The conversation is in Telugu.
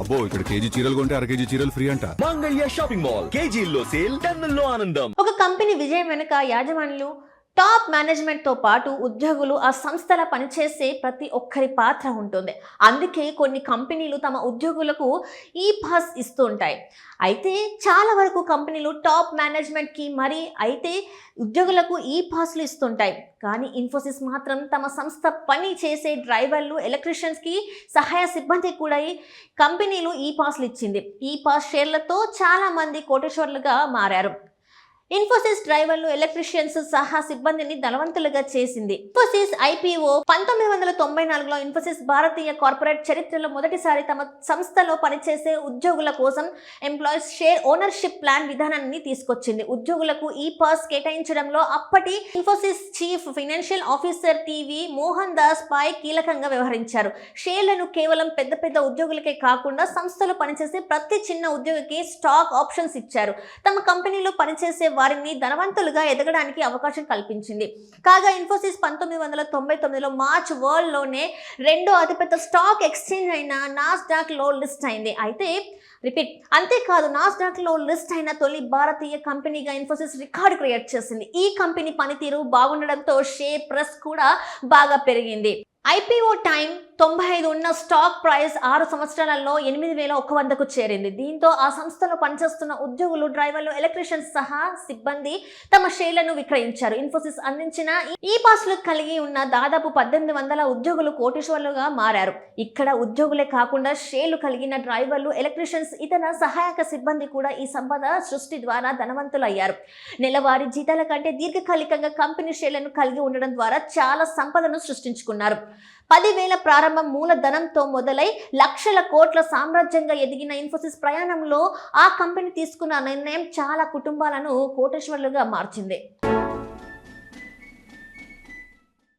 అబ్బో ఇక్కడ కేజీ చీరలు కొంటే 1/2 కేజీ చీరలు ఫ్రీ అంట. మంగళ్య షాపింగ్ మాల్, కేజీల్లో సేల్, టన్నుల్లో ఆనందం. ఒక కంపెనీ విజయం వెనుక యాజమాన్యులు, టాప్ మేనేజ్మెంట్ తో పాటు ఉద్యోగులు, ఆ సంస్థల పనిచేసే ప్రతి ఒక్కరి పాత్ర ఉంటుంది. అందుకే కొన్ని కంపెనీలు తమ ఉద్యోగులకు ఈ పాస్ ఇస్తూ ఉంటాయి. అయితే చాలా వరకు కంపెనీలు టాప్ మేనేజ్మెంట్ కి అయితే ఉద్యోగులకు ఈ పాస్లు ఇస్తుంటాయి. కానీ ఇన్ఫోసిస్ మాత్రం తమ సంస్థ పని చేసే డ్రైవర్లు, ఎలక్ట్రీషియన్స్ కి సహాయ సిబ్బంది కూడా కంపెనీలు ఈ పాస్లు ఇచ్చింది. ఈ పాస్ షేర్లతో చాలా మంది కోటేశ్వర్లుగా మారారు. ఇన్ఫోసిస్ డ్రైవర్లు, ఎలక్ట్రీషియన్స్ సహా సిబ్బందిని ధనవంతులుగా చేసింది. ఇన్ఫోసిస్ ఐపీఓ 1994లో ఇన్ఫోసిస్ భారతీయ కార్పొరేట్ చరిత్రలో మొదటిసారి తమ సంస్థలో పనిచేసే ఉద్యోగుల కోసం ఎంప్లాయీస్ షేర్ ఓనర్షిప్ ప్లాన్ విధానాన్ని తీసుకొచ్చింది. ఉద్యోగులకు ఈ పాస్ కేటాయించడంలో అప్పటి Infosys chief financial officer T V Mohan Das Pai కీలకంగా వ్యవహరించారు. షేర్లను కేవలం పెద్ద పెద్ద ఉద్యోగులకే కాకుండా సంస్థలో పనిచేసే ప్రతి చిన్న ఉద్యోగికి స్టాక్ ఆప్షన్స్ ఇచ్చారు. తమ కంపెనీలో పనిచేసే వారిని ధనవంతులుగా ఎదగడానికి అవకాశం కల్పించింది. కాగా ఇన్ఫోసిస్ 1999లో మార్చ్ వరల్డ్ లోనే రెండో అతిపెద్ద స్టాక్ ఎక్స్చేంజ్ అయిన నాస్డాక్ లో లిస్ట్ అయింది. అంతేకాదు, నాస్డాక్ లో లిస్ట్ అయిన తొలి భారతీయ కంపెనీగా ఇన్ఫోసిస్ రికార్డు క్రియేట్ చేసింది. ఈ కంపెనీ పనితీరు బాగుండడంతో షేర్ ప్రైస్ కూడా బాగా పెరిగింది. ఐపీఓ టైం 95 ఉన్న స్టాక్ ప్రైస్ 6 సంవత్సరాలలో 8,100కు చేరింది. దీంతో ఆ సంస్థలో పనిచేస్తున్న ఉద్యోగులు, డ్రైవర్లు, ఎలక్ట్రీషియన్స్ సహా సిబ్బంది తమ షేర్లను విక్రయించారు. ఇన్ఫోసిస్ అందించిన ఈ పాస్లు కలిగి ఉన్న దాదాపు 1800 ఉద్యోగులు కోటీశ్వర్లుగా మారారు. ఇక్కడ ఉద్యోగులే కాకుండా షేర్లు కలిగిన డ్రైవర్లు, ఎలక్ట్రీషియన్స్, ఇతర సహాయక సిబ్బంది కూడా ఈ సంపద సృష్టి ద్వారా ధనవంతులయ్యారు. నెలవారీ జీతాల కంటే దీర్ఘకాలికంగా కంపెనీ షేర్లను కలిగి ఉండడం ద్వారా చాలా సంపదను సృష్టించుకున్నారు. 10,000 ప్రారంభ మూలధనంతో మొదలై లక్షల కోట్ల సామ్రాజ్యంగా ఎదిగిన ఇన్ఫోసిస్ ప్రయాణంలో ఆ కంపెనీ తీసుకున్న నిర్ణయం చాలా కుటుంబాలను కోటేశ్వర్లుగా మార్చింది.